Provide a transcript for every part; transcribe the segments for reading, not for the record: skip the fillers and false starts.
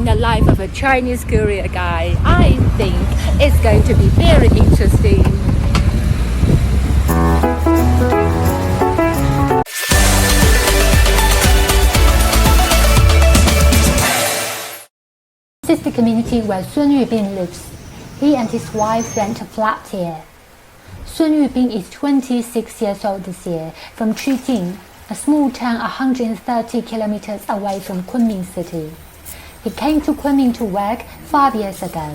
the life of a Chinese courier guy. I think it's going to be very interesting. This is the community where Sun Yubin lives. He and his wife rent a flat here. Sun Yubin is 26 years old this year, from Chujing, a small town 130 kilometers away from Kunming city. He came to Kunming to work 5 years ago.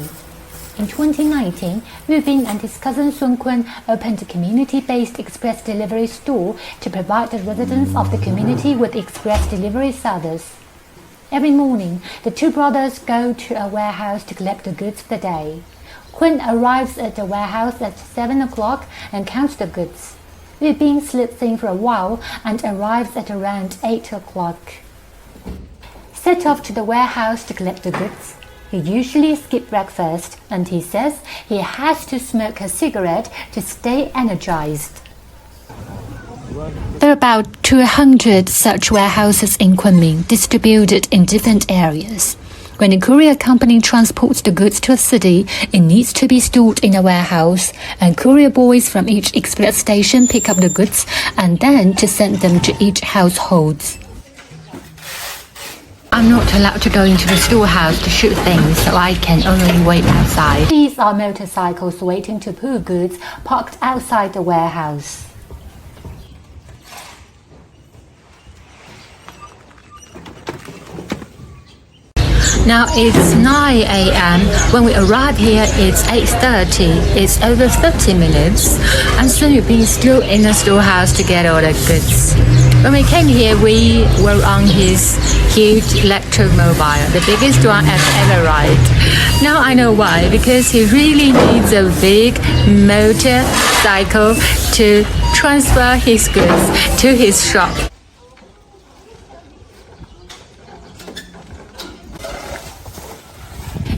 In 2019, Yubin and his cousin Sun Kun opened a community-based express delivery store to provide the residents of the community with express delivery service. Every morning, the two brothers go to a warehouse to collect the goods for the day. Kun arrives at the warehouse at 7 o'clock and counts the goods. Yubin sleeps in for a while and arrives at around 8 o'clock. Set off to the warehouse to collect the goods. He usually skips breakfast and he says he has to smoke a cigarette to stay energized. There are about 200 such warehouses in Kunming, distributed in different areas. When a courier company transports the goods to a city, it needs to be stored in a warehouse, and courier boys from each express station pick up the goods and then to send them to each household. I'm not allowed to go into the storehouse to shoot things, so I can only wait outside. These are motorcycles waiting to pull goods parked outside the warehouse. Now it's 9 a.m. When we arrive here, it's 8:30. It's over 30 minutes, and Sun Yubin is still in the storehouse to get all the goods. When we came here, we were on his huge electromobile, the biggest one I've ever ride. Now I know why, because he really needs a big motorcycle to transfer his goods to his shop.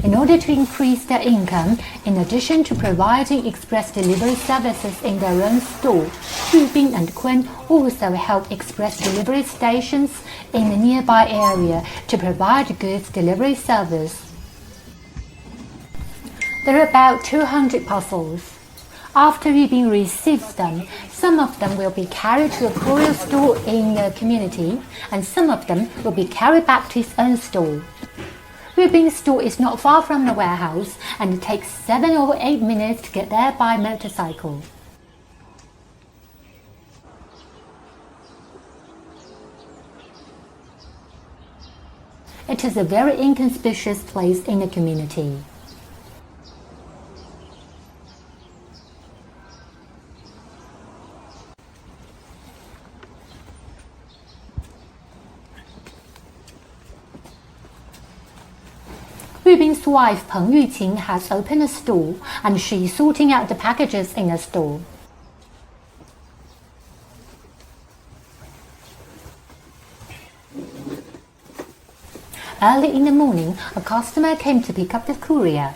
In order to increase their income, in addition to providing express delivery services in their own store, Yubin and Kun also help express delivery stations in the nearby area to provide goods delivery service. There are about 200 parcels. After Yubin receives them, some of them will be carried to a courier store in the community, and some of them will be carried back to his own store. Yubin's store is not far from the warehouse, and it takes 7 or 8 minutes to get there by motorcycle. It is a very inconspicuous place in the community. Yubin's wife Peng Yuqing has opened a store, and she is sorting out the packages in the store. Early in the morning, a customer came to pick up the courier.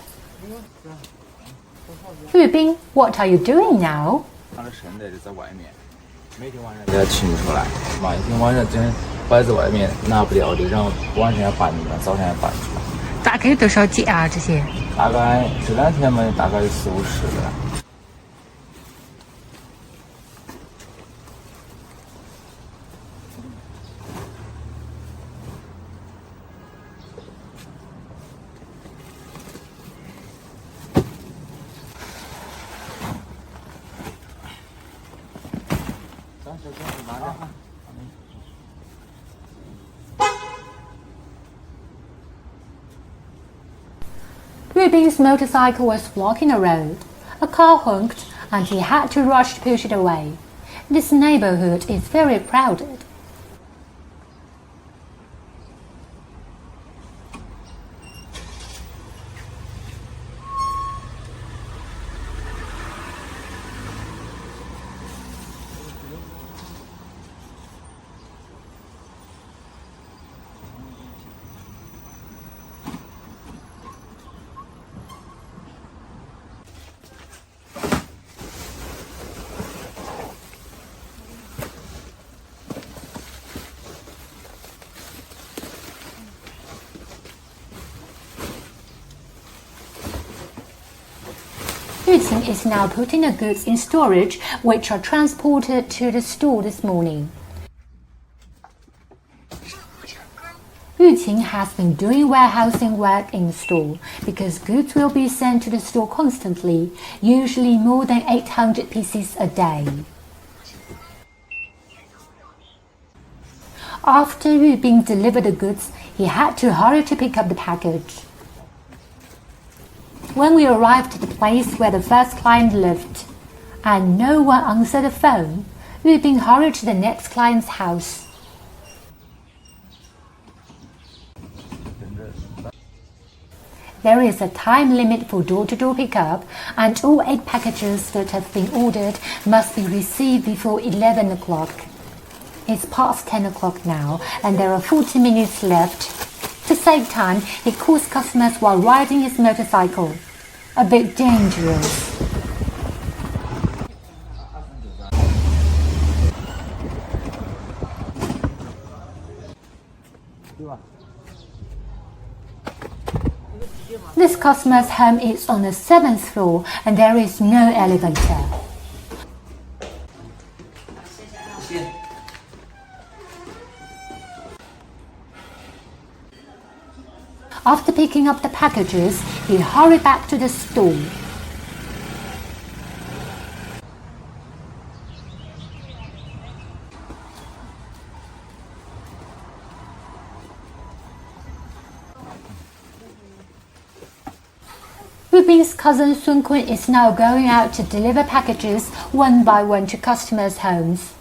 Yubin, what are you doing now? 他的神的就在外面，每天晚上给他请出来，每天晚上真摆在外面拿不掉的，然后晚上要搬出来，早上要搬出来。大概有多少件啊？这些？大概这2天嘛，大概有40-50个。Yubin's motorcycle was blocking the road. A car honked, and he had to rush to push it away. This neighborhood is very crowded. Yuqing is now putting the goods in storage, which are transported to the store this morning. Yuqing has been doing warehousing work in the store because goods will be sent to the store constantly, usually more than 800 pieces a day. After Yubing delivered the goods, he had to hurry to pick up the package. When we arrived at the place where the first client lived, and no one answered the phone, Yubing hurried to the next client's house. There is a time limit for door-to-door pickup, and all 8 packages that have been ordered must be received before 11 o'clock. It's past 10 o'clock now, and there are 40 minutes left. To save time, he calls customers while riding his motorcycle. A bit dangerous. This customer's home is on the 7th floor and there is no elevator. After picking up the packages, he hurried back to the store. Yubing's cousin Sun Kun is now going out to deliver packages one by one to customers' homes.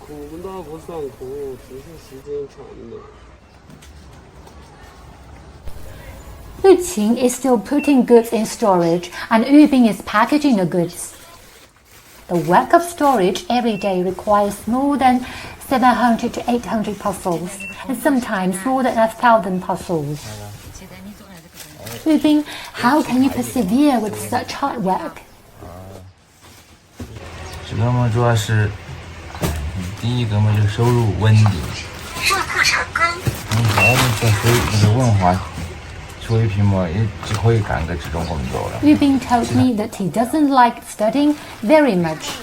Yuqing is still putting goods in storage and Yubing is packaging the goods. The work of storage every day requires more than 700 to 800 parcels and sometimes more than 1,000 parcels. Yubing, how can you persevere with such hard work? 这个嘛，主要是第一个嘛，就收入稳定。入库成功。我们这水文化水平嘛，也只可以干个这种工作了。Yubing told me that he doesn't like studying very much.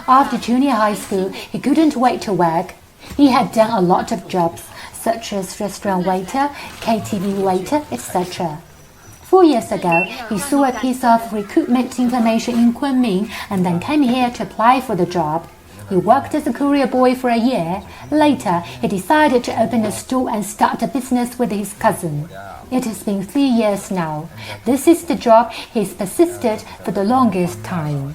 After junior high school, he couldn't wait to work. He had done a lot of jobs, such as restaurant waiter, KTV waiter, etc. 4 years ago, he saw a piece of recruitment information in Kunming and then came here to apply for the job. He worked as a courier boy for a year. Later, he decided to open a store and start a business with his cousin. It has been 3 years now. This is the job he's persisted for the longest time.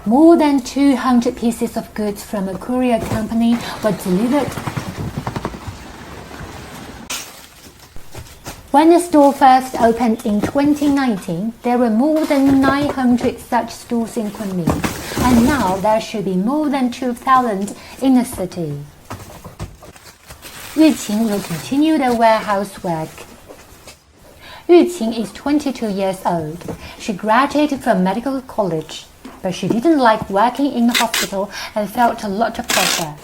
More than 200 pieces of goods from a courier company were delivered. When the store first opened in 2019, there were more than 900 such stores in Kunming, and now there should be more than 2,000 in the city. Yuqing will continue the warehouse work. Yuqing is 22 years old. She graduated from medical college, but she didn't like working in the hospital and felt a lot of pressure.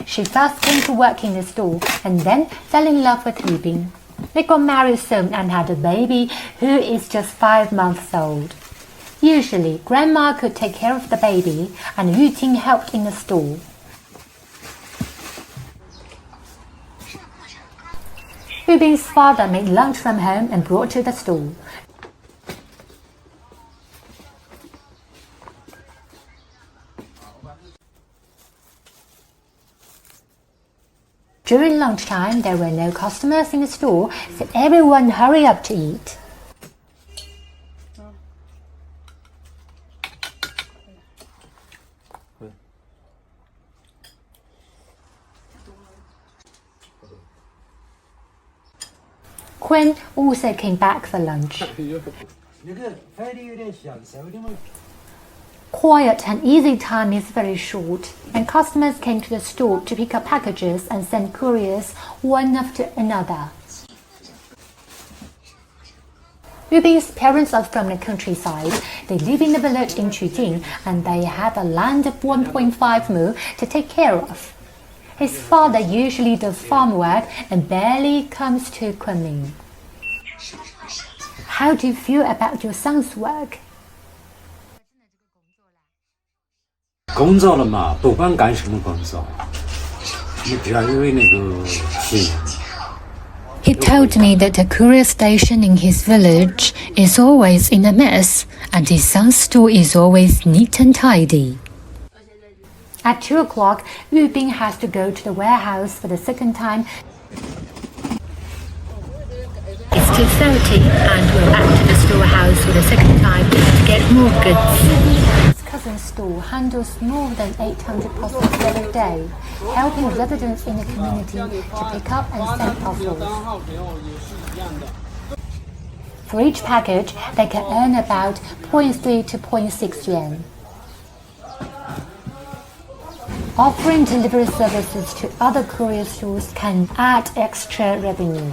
She first came to work in the store and then fell in love with Yubing. They got married soon and had a baby who is just 5 months old. Usually, Grandma could take care of the baby and Yuqing helped in the store. Yubing's father made lunch from home and brought to the store. During lunchtime, there were no customers in the store, so everyone hurried up to eat. Quinn also came back for lunch. Quiet and easy time is very short, and customers came to the store to pick up packages and send couriers one after another. Yubing's parents are from the countryside. They live in a village in Chujing and they have a land of 1.5 mu to take care of. His father usually does farm work and barely comes to Kunming. How do you feel about your son's work? 工作了嘛，不管干什么工作，你不要因为那个心。He told me that the courier station in his village is always in a mess and his son's store is always neat and tidy. At 2 o'clock, Yu Bing has to go to the warehouse for the second time. It's 2:30 and we're back to the storehouse for the second time to get more goods. His cousin's store handles more than 800 parcels every day, helping residents in the community to pick up and send parcels. For each package, they can earn about 0.3 to 0.6 yuan. Offering delivery services to other courier stores can add extra revenue.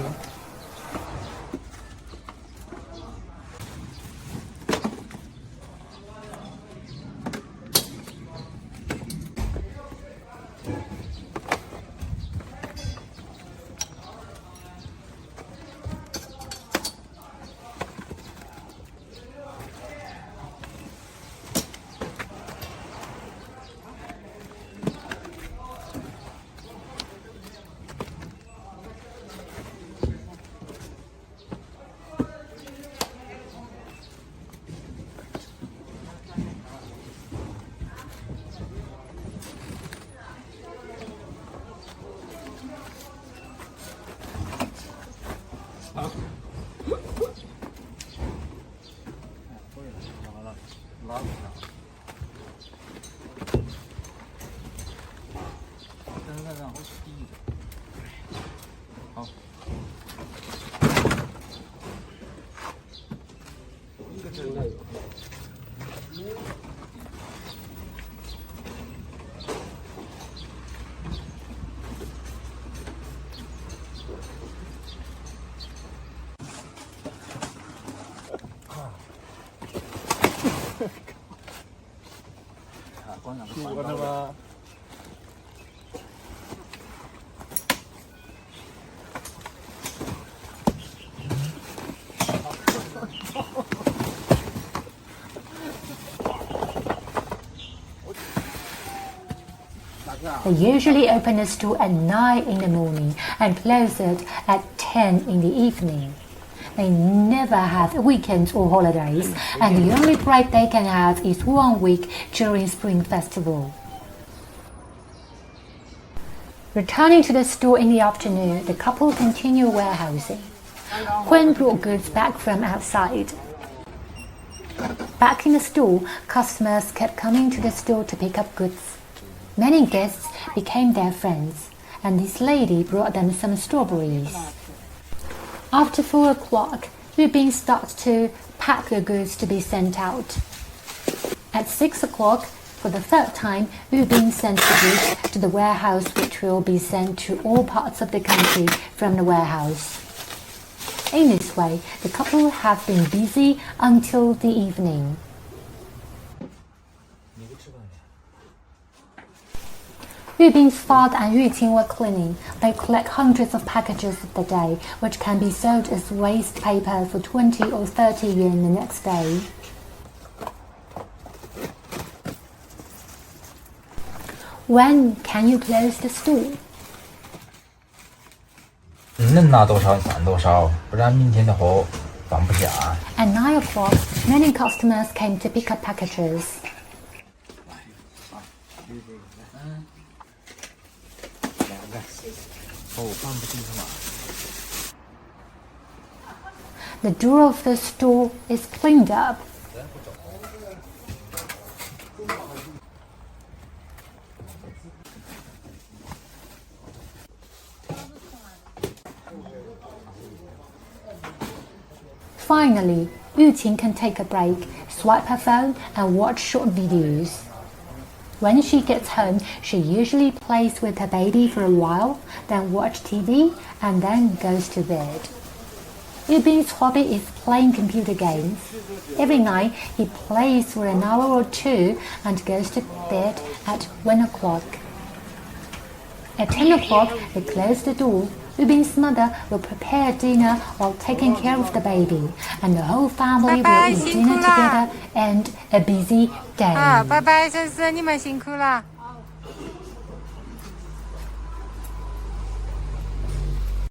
They usually open the store at 9 in the morning and close it at 10 in the evening. They never have weekends or holidays, and the only break they can have is 1 week during Spring Festival. Returning to the store in the afternoon, the couple continue warehousing. Gwen brought goods back from outside. Back in the store, customers kept coming to the store to pick up goods. Many guests became their friends, and this lady brought them some strawberries. After 4 o'clock, Yu Bing starts to pack the goods to be sent out. At 6 o'clock, for the third time, Yu Bing sends the goods to the warehouse, which will be sent to all parts of the country from the warehouse. In this way, the couple have been busy until the evening. Yu Bing's father and Yu Qing were cleaning. They collect hundreds of packages of the day, which can be sold as waste paper for 20 or 30 yuan the next day. When can you close the store? 能拿多少算多少，不然明天的货放不下。At 9 o'clock, many customers came to pick up packages. The door of the store is cleaned up. Finally, Yu Qing can take a break, swipe her phone and watch short videos. When she gets home, she usually plays with her baby for a while, then watch TV and then goes to bed. Yu Bing's hobby is playing computer games. Every night he plays for an hour or two and goes to bed at 1 o'clock. At 10 o'clock they close the door, Yubin's mother will prepare dinner while taking care of the baby, and the whole family Bye-bye, will eat dinner 辛苦啦。 together and a busy day. 拜拜，森森，你们辛苦了。